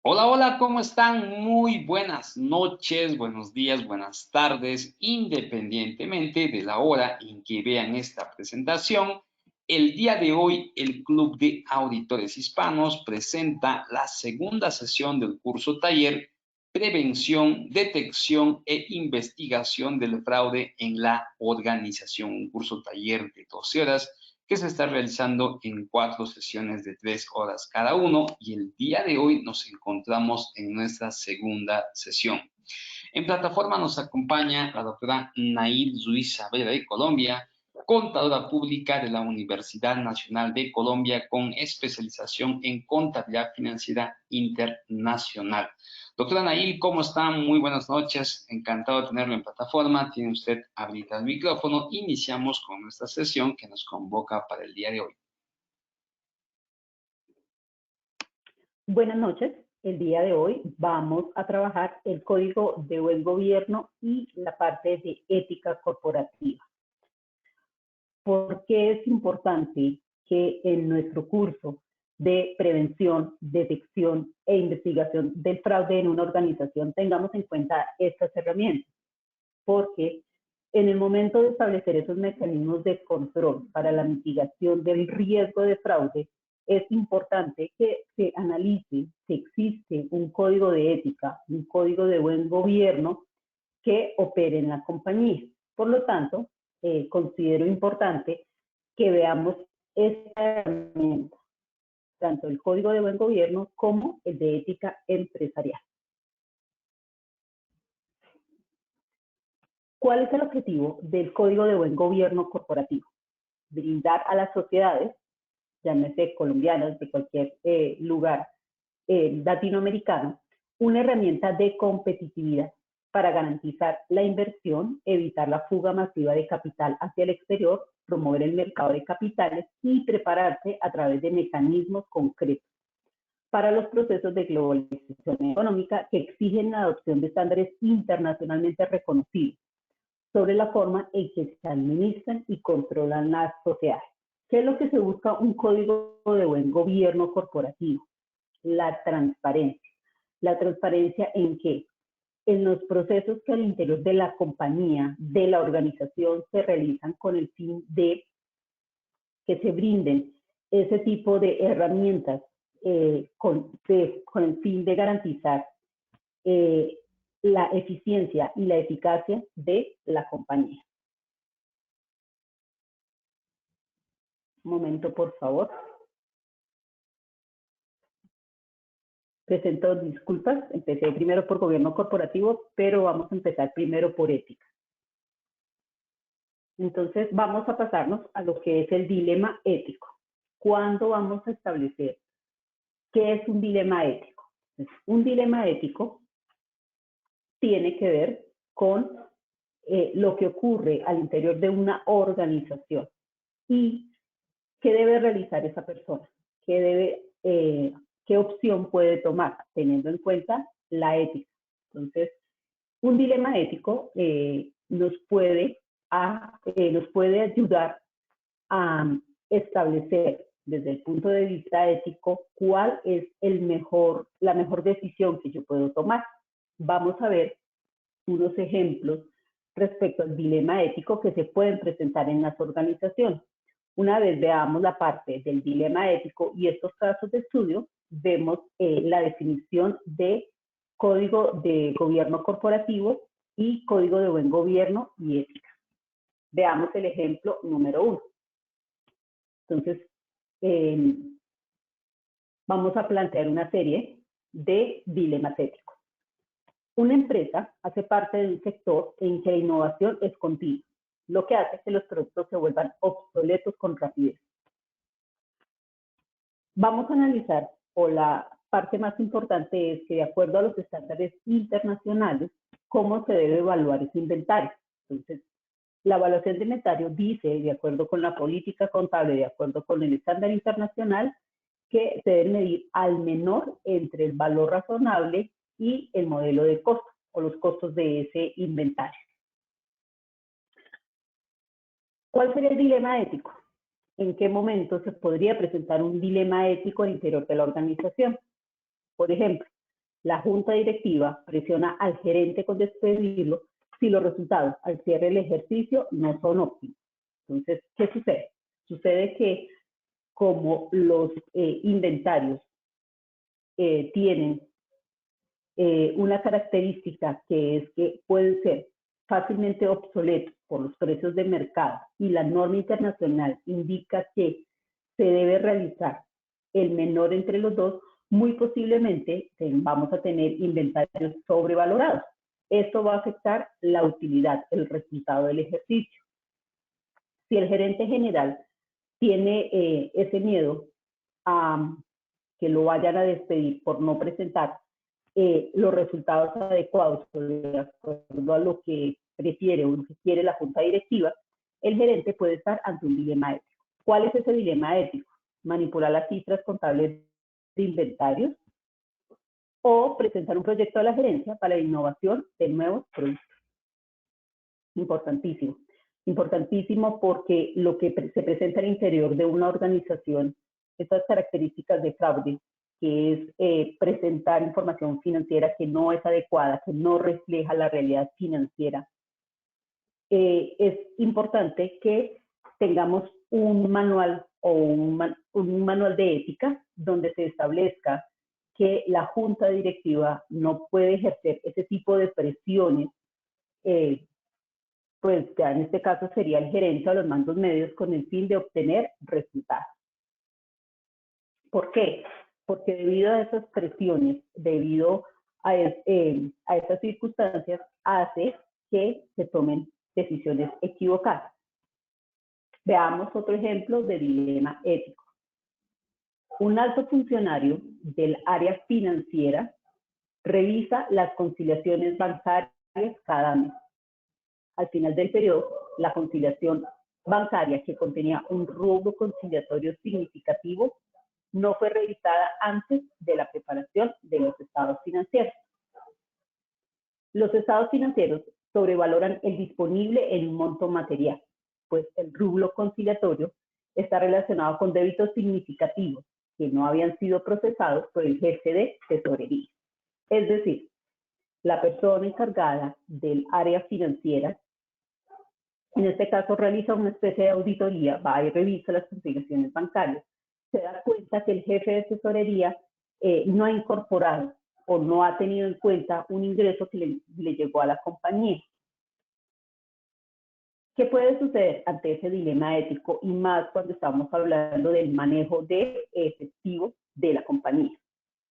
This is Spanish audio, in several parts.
Hola, hola, ¿cómo están? Muy buenas noches, buenos días, buenas tardes, independientemente de la hora en que vean esta presentación. El día de hoy, el Club de Auditores Hispanos presenta la segunda sesión del curso taller Prevención, Detección e Investigación del Fraude en la Organización. Un curso taller de 12 horas que se está realizando en 4 sesiones de 3 horas cada uno, y el día de hoy nos encontramos en nuestra segunda sesión. En plataforma nos acompaña la doctora Nail Ruiz Saavedra de Colombia, contadora pública de la Universidad Nacional de Colombia con especialización en contabilidad financiera internacional. Doctora Nail, ¿cómo está? Muy buenas noches. Encantado de tenerlo en plataforma. Tiene usted habilitado el micrófono. Iniciamos con nuestra sesión que nos convoca para el día de hoy. Buenas noches. El día de hoy vamos a trabajar el Código de Buen Gobierno y la parte de ética corporativa. ¿Por qué es importante que en nuestro curso de prevención, detección e investigación del fraude en una organización tengamos en cuenta estas herramientas? Porque en el momento de establecer esos mecanismos de control para la mitigación del riesgo de fraude, es importante que se analice si existe un código de ética, un código de buen gobierno que opere en la compañía. Por lo tanto, considero importante que veamos esta herramienta, tanto el código de buen gobierno como el de ética empresarial. ¿Cuál es el objetivo del Código de Buen Gobierno corporativo? Brindar a las sociedades, llámese colombianas, de cualquier lugar latinoamericano, una herramienta de competitividad para garantizar la inversión, evitar la fuga masiva de capital hacia el exterior, promover el mercado de capitales y prepararse a través de mecanismos concretos para los procesos de globalización económica que exigen la adopción de estándares internacionalmente reconocidos sobre la forma en que se administran y controlan las sociedades. ¿Qué es lo que se busca un código de buen gobierno corporativo? La transparencia. La transparencia en qué? En los procesos que al interior de la compañía, de la organización, se realizan con el fin de que se brinden ese tipo de herramientas con el fin de garantizar la eficiencia y la eficacia de la compañía. Un momento, por favor. Presento disculpas, empecé primero por gobierno corporativo, pero vamos a empezar primero por ética. Entonces, vamos a pasarnos a lo que es el dilema ético. ¿Cuándo vamos a establecer qué es un dilema ético? Un dilema ético tiene que ver con lo que ocurre al interior de una organización y qué debe realizar esa persona, qué opción puede tomar, teniendo en cuenta la ética. Entonces, un dilema ético nos puede ayudar a establecer desde el punto de vista ético cuál es la mejor decisión que yo puedo tomar. Vamos a ver unos ejemplos respecto al dilema ético que se pueden presentar en las organizaciones. Una vez veamos la parte del dilema ético y estos casos de estudio, vemos la definición de código de gobierno corporativo y código de buen gobierno y ética. Veamos el ejemplo número 1. Entonces, vamos a plantear una serie de dilemas éticos. Una empresa hace parte de un sector en que la innovación es continua, lo que hace que los productos se vuelvan obsoletos con rapidez. Vamos a analizar, o la parte más importante es que de acuerdo a los estándares internacionales, cómo se debe evaluar ese inventario. Entonces, la evaluación de inventario dice, de acuerdo con la política contable, de acuerdo con el estándar internacional, que se debe medir al menor entre el valor razonable y el modelo de costo o los costos de ese inventario. ¿Cuál sería el dilema ético? ¿En qué momento se podría presentar un dilema ético al interior de la organización? Por ejemplo, La junta directiva presiona al gerente con despedirlo si los resultados al cierre del ejercicio no son óptimos. Entonces, ¿qué sucede? Sucede que como los inventarios tienen una característica que es que pueden ser fácilmente obsoletos por los precios de mercado y la norma internacional indica que se debe realizar el menor entre los dos, muy posiblemente vamos a tener inventarios sobrevalorados. Esto va a afectar la utilidad, el resultado del ejercicio. Si el gerente general tiene ese miedo a que lo vayan a despedir por no presentar los resultados adecuados de acuerdo a lo que prefiere o lo que quiere la junta directiva, el gerente puede estar ante un dilema ético. ¿Cuál es ese dilema ético? Manipular las cifras contables de inventarios o presentar un proyecto a la gerencia para la innovación de nuevos productos. Importantísimo. Importantísimo porque lo que se presenta al interior de una organización, estas características de fraude, que es presentar información financiera que no es adecuada, que no refleja la realidad financiera. Es importante que tengamos un manual o un manual de ética donde se establezca que la junta directiva no puede ejercer ese tipo de presiones, pues ya en este caso sería el gerente o los mandos medios con el fin de obtener resultados. ¿Por qué? Porque debido a esas presiones, debido a esas circunstancias, hace que se tomen decisiones equivocadas. Veamos otro ejemplo de dilema ético. Un alto funcionario del área financiera revisa las conciliaciones bancarias cada mes. Al final del periodo, la conciliación bancaria que contenía un rubro conciliatorio significativo no fue revisada antes de la preparación de los estados financieros. Los estados financieros sobrevaloran el disponible en un monto material, pues el rubro conciliatorio está relacionado con débitos significativos que no habían sido procesados por el jefe de tesorería. Es decir, la persona encargada del área financiera, en este caso realiza una especie de auditoría, va y revisa las conciliaciones bancarias, se da cuenta que el jefe de tesorería no ha incorporado o no ha tenido en cuenta un ingreso que le llegó a la compañía. ¿Qué puede suceder ante ese dilema ético y más cuando estamos hablando del manejo de efectivo de la compañía?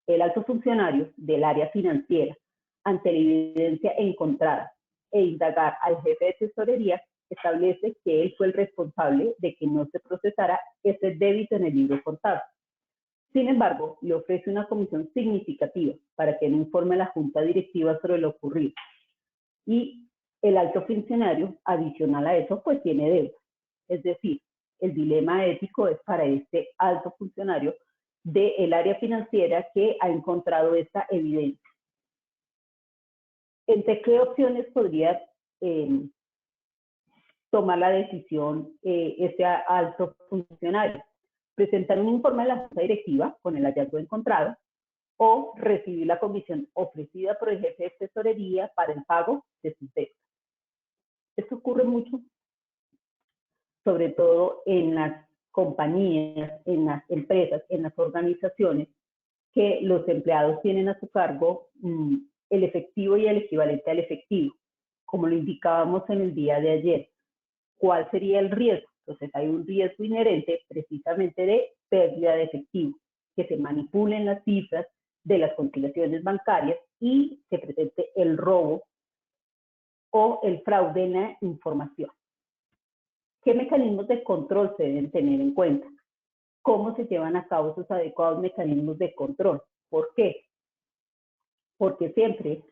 El alto funcionario del área financiera, ante la evidencia encontrada e indagar al jefe de tesorería, establece que él fue el responsable de que no se procesara ese débito en el libro contable. Sin embargo, le ofrece una comisión significativa para que no informe a la junta directiva sobre lo ocurrido. Y el alto funcionario, adicional a eso, pues tiene deuda. Es decir, el dilema ético es para este alto funcionario del área financiera que ha encontrado esta evidencia. ¿Entre qué opciones podría tomar la decisión este alto funcionario? Presentar un informe a la junta directiva con el hallazgo encontrado o recibir la comisión ofrecida por el jefe de tesorería para el pago de sus deudas. Esto ocurre mucho, sobre todo en las compañías, en las empresas, en las organizaciones, que los empleados tienen a su cargo el efectivo y el equivalente al efectivo, como lo indicábamos en el día de ayer. ¿Cuál sería el riesgo? Entonces hay un riesgo inherente precisamente de pérdida de efectivo, que se manipulen las cifras de las conciliaciones bancarias y se presente el robo o el fraude en la información. ¿Qué mecanismos de control se deben tener en cuenta? ¿Cómo se llevan a cabo esos adecuados mecanismos de control? ¿Por qué? Porque siempre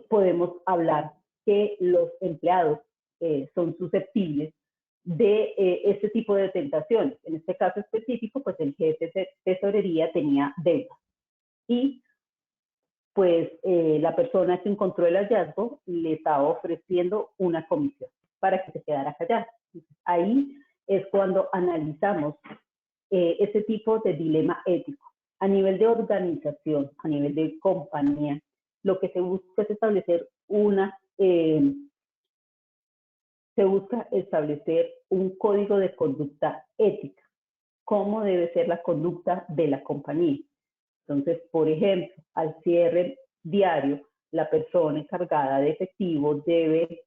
podemos hablar que los empleados son susceptibles de este tipo de tentaciones. En este caso específico, pues el jefe de tesorería tenía deuda. Y pues la persona que encontró el hallazgo le estaba ofreciendo una comisión para que se quedara callado. Ahí es cuando analizamos ese tipo de dilema ético. A nivel de organización, a nivel de compañía, lo que se busca es establecer un código de conducta ética, cómo debe ser la conducta de la compañía. Entonces, por ejemplo, al cierre diario, la persona encargada de efectivo debe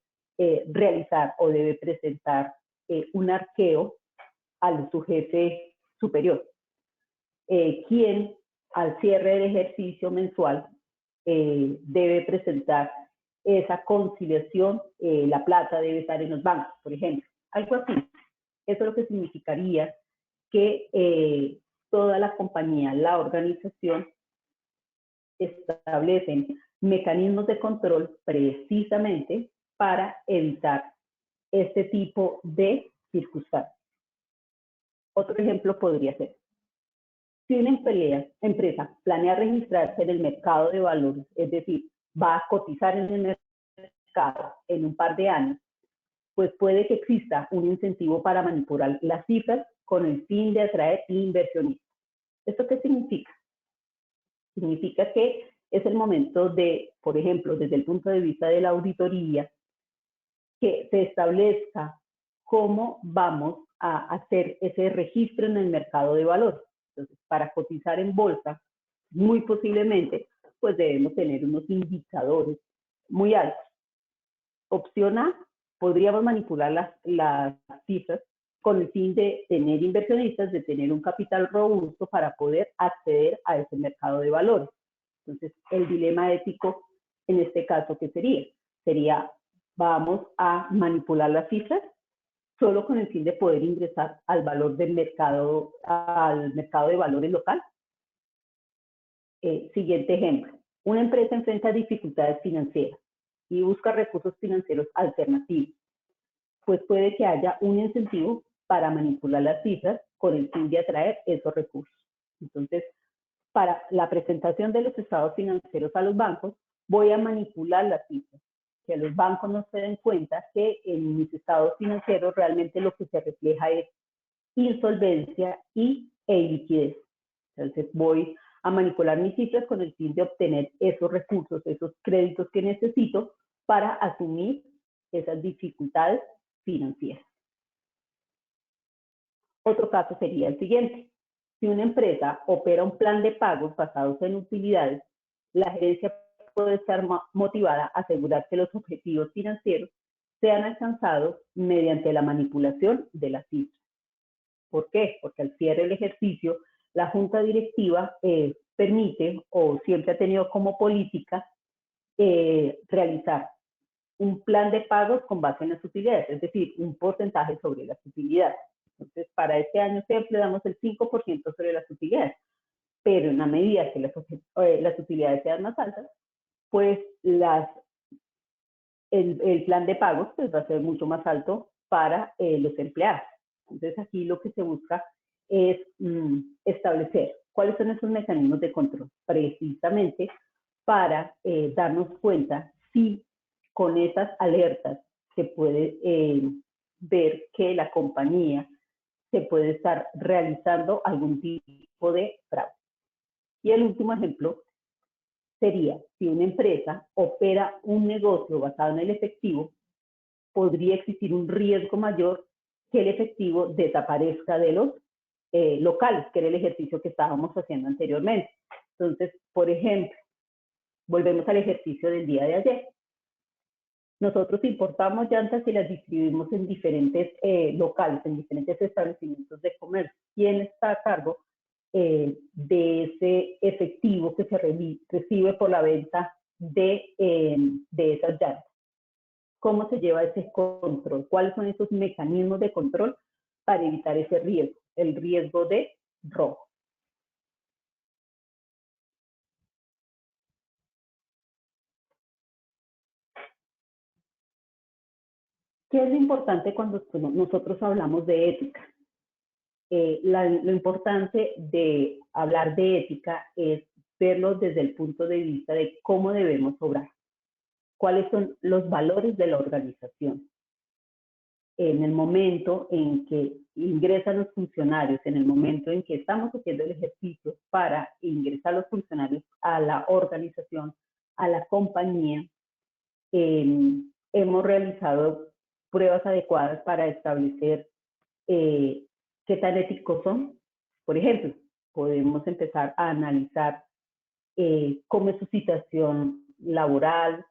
realizar o debe presentar un arqueo a su jefe superior, quien al cierre del ejercicio mensual debe presentar esa conciliación, la plata debe estar en los bancos, por ejemplo, algo así. Eso es lo que significaría que toda la compañía, la organización, establecen mecanismos de control precisamente para evitar este tipo de circunstancias. Otro ejemplo podría ser, si una empresa planea registrarse en el mercado de valores, es decir, va a cotizar en el mercado en un par de años, pues puede que exista un incentivo para manipular las cifras con el fin de atraer inversionistas. ¿Esto qué significa? Significa que es el momento de, por ejemplo, desde el punto de vista de la auditoría, que se establezca cómo vamos a hacer ese registro en el mercado de valores. Entonces, para cotizar en bolsa, muy posiblemente, pues debemos tener unos indicadores muy altos. Opción A, podríamos manipular las cifras con el fin de tener inversionistas, de tener un capital robusto para poder acceder a ese mercado de valores. Entonces, el dilema ético en este caso, ¿qué sería? Sería, vamos a manipular las cifras solo con el fin de poder ingresar al valor del mercado, al mercado de valores local. Siguiente ejemplo. Una empresa enfrenta dificultades financieras y busca recursos financieros alternativos. Pues puede que haya un incentivo para manipular las cifras con el fin de atraer esos recursos. Entonces, para la presentación de los estados financieros a los bancos, voy a manipular las cifras, que los bancos no se den cuenta que en mis estados financieros realmente lo que se refleja es insolvencia e liquidez. Entonces voy a manipular mis cifras con el fin de obtener esos recursos, esos créditos que necesito para asumir esas dificultades financieras. Otro caso sería el siguiente. Si una empresa opera un plan de pagos basados en utilidades, la gerencia puede estar motivada a asegurar que los objetivos financieros sean alcanzados mediante la manipulación de las cifras. ¿Por qué? Porque al cierre del ejercicio, la junta directiva permite o siempre ha tenido como política realizar un plan de pagos con base en las utilidades, es decir, un porcentaje sobre las utilidades. Entonces, para este año siempre damos el 5% sobre las utilidades, pero en la medida que las utilidades sean más altas, pues el plan de pagos pues, va a ser mucho más alto para los empleados. Entonces, aquí lo que se busca es establecer cuáles son esos mecanismos de control, precisamente para darnos cuenta si con esas alertas se puede ver que la compañía se puede estar realizando algún tipo de fraude. Y el último ejemplo sería, si una empresa opera un negocio basado en el efectivo, podría existir un riesgo mayor que el efectivo desaparezca de los locales, que era el ejercicio que estábamos haciendo anteriormente. Entonces, por ejemplo, volvemos al ejercicio del día de ayer. Nosotros importamos llantas y las distribuimos en diferentes locales, en diferentes establecimientos de comercio. ¿Quién está a cargo de ese efectivo que se recibe por la venta de esas llantas? ¿Cómo se lleva ese control? ¿Cuáles son esos mecanismos de control para evitar ese riesgo, el riesgo de robo? ¿Qué es lo importante cuando nosotros hablamos de ética? Lo importante de hablar de ética es verlo desde el punto de vista de cómo debemos obrar, cuáles son los valores de la organización, en el momento en que ingresan los funcionarios, en el momento en que estamos haciendo el ejercicio para ingresar los funcionarios a la organización, a la compañía, hemos realizado pruebas adecuadas para establecer qué tan éticos son. Por ejemplo, podemos empezar a analizar cómo es su situación laboral,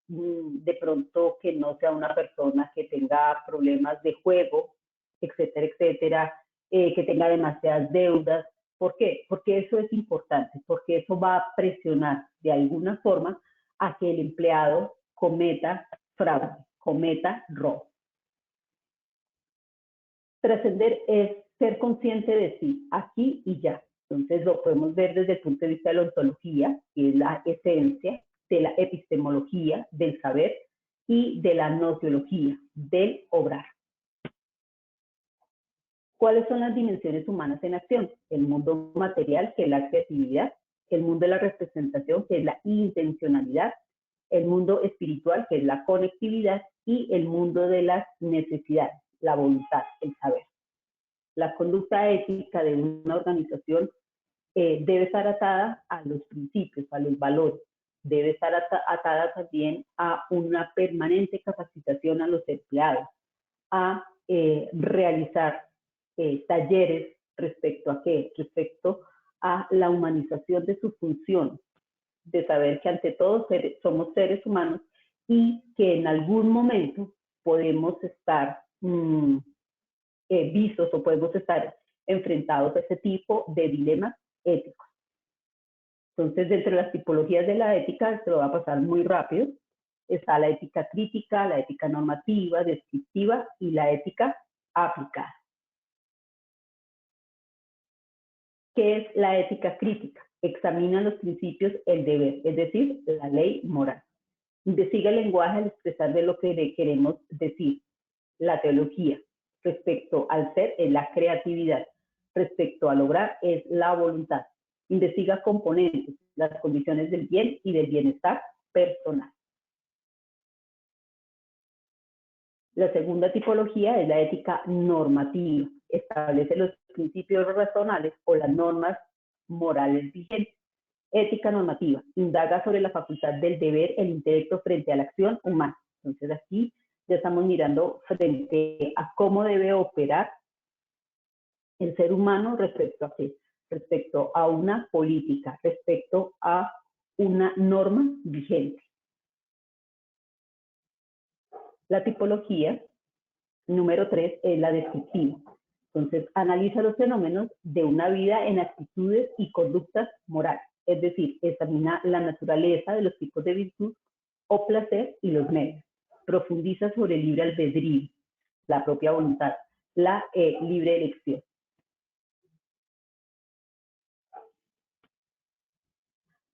de pronto que no sea una persona que tenga problemas de juego, etcétera, etcétera, que tenga demasiadas deudas. ¿Por qué? Porque eso es importante, porque eso va a presionar de alguna forma a que el empleado cometa fraude, cometa robo. Trascender es ser consciente de sí, aquí y ya. Entonces lo podemos ver desde el punto de vista de la ontología, que es la esencia, de la epistemología, del saber, y de la nociología, del obrar. ¿Cuáles son las dimensiones humanas en acción? El mundo material, que es la creatividad, el mundo de la representación, que es la intencionalidad, el mundo espiritual, que es la conectividad, y el mundo de las necesidades, la voluntad, el saber. La conducta ética de una organización debe estar atada a los principios, a los valores, debe estar atada también a una permanente capacitación a los empleados, a realizar talleres respecto a qué, respecto a la humanización de sus funciones, de saber que ante todo somos seres humanos y que en algún momento podemos estar vistos o podemos estar enfrentados a ese tipo de dilemas éticos. Entonces, dentro de las tipologías de la ética, se lo va a pasar muy rápido, está la ética crítica, la ética normativa, descriptiva y la ética aplicada. ¿Qué es la ética crítica? Examina los principios, el deber, es decir, la ley moral. Investiga el lenguaje al expresar de lo que queremos decir. La teología, respecto al ser, es la creatividad. Respecto a lograr, es la voluntad. Investiga componentes, las condiciones del bien y del bienestar personal. La segunda tipología es la ética normativa. Establece los principios razonables o las normas morales vigentes. Ética normativa. Indaga sobre la facultad del deber, el intelecto frente a la acción humana. Entonces aquí ya estamos mirando frente a cómo debe operar el ser humano respecto a qué, respecto a una política, respecto a una norma vigente. La tipología número 3 es la descriptiva. Entonces, analiza los fenómenos de una vida en actitudes y conductas morales, es decir, examina la naturaleza de los tipos de virtud o placer y los medios. Profundiza sobre el libre albedrío, la propia voluntad, la libre elección.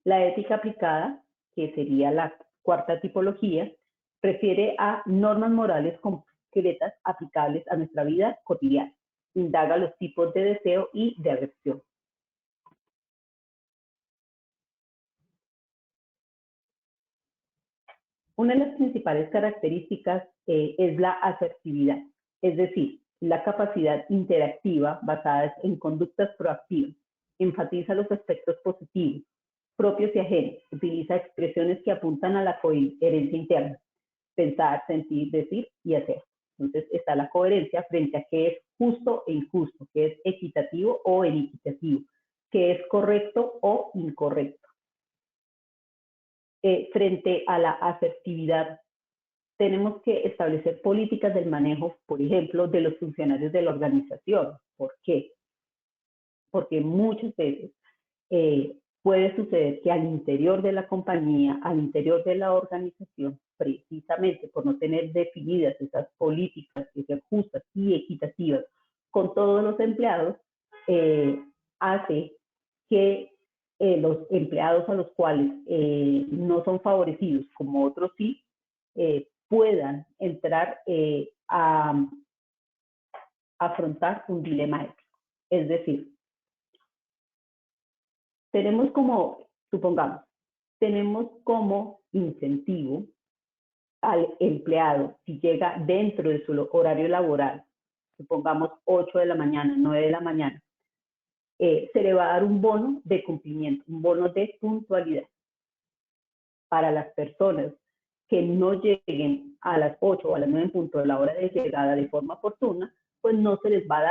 La ética aplicada, que sería la cuarta tipología, refiere a normas morales concretas aplicables a nuestra vida cotidiana. Indaga los tipos de deseo y de aversión. Una de las principales características es la asertividad, es decir, la capacidad interactiva basada en conductas proactivas. Enfatiza los aspectos positivos, propios y ajenos. Utiliza expresiones que apuntan a la coherencia interna. Pensar, sentir, decir y hacer. Entonces está la coherencia frente a qué es justo e injusto, qué es equitativo o inequitativo, qué es correcto o incorrecto. Frente a la asertividad, tenemos que establecer políticas del manejo, por ejemplo, de los funcionarios de la organización. ¿Por qué? Porque muchas veces puede suceder que al interior de la compañía, al interior de la organización, precisamente por no tener definidas esas políticas que sean justas y equitativas con todos los empleados, hace que los empleados a los cuales no son favorecidos, como otros sí, puedan entrar a afrontar un dilema ético. Es decir, tenemos como, supongamos, tenemos como incentivo al empleado, si llega dentro de su horario laboral, supongamos 8 de la mañana, 9 de la mañana, se le va a dar un bono de cumplimiento, un bono de puntualidad. Para las personas que no lleguen a las 8 o a las 9 en punto de la hora de llegada de forma oportuna, pues no se les va a dar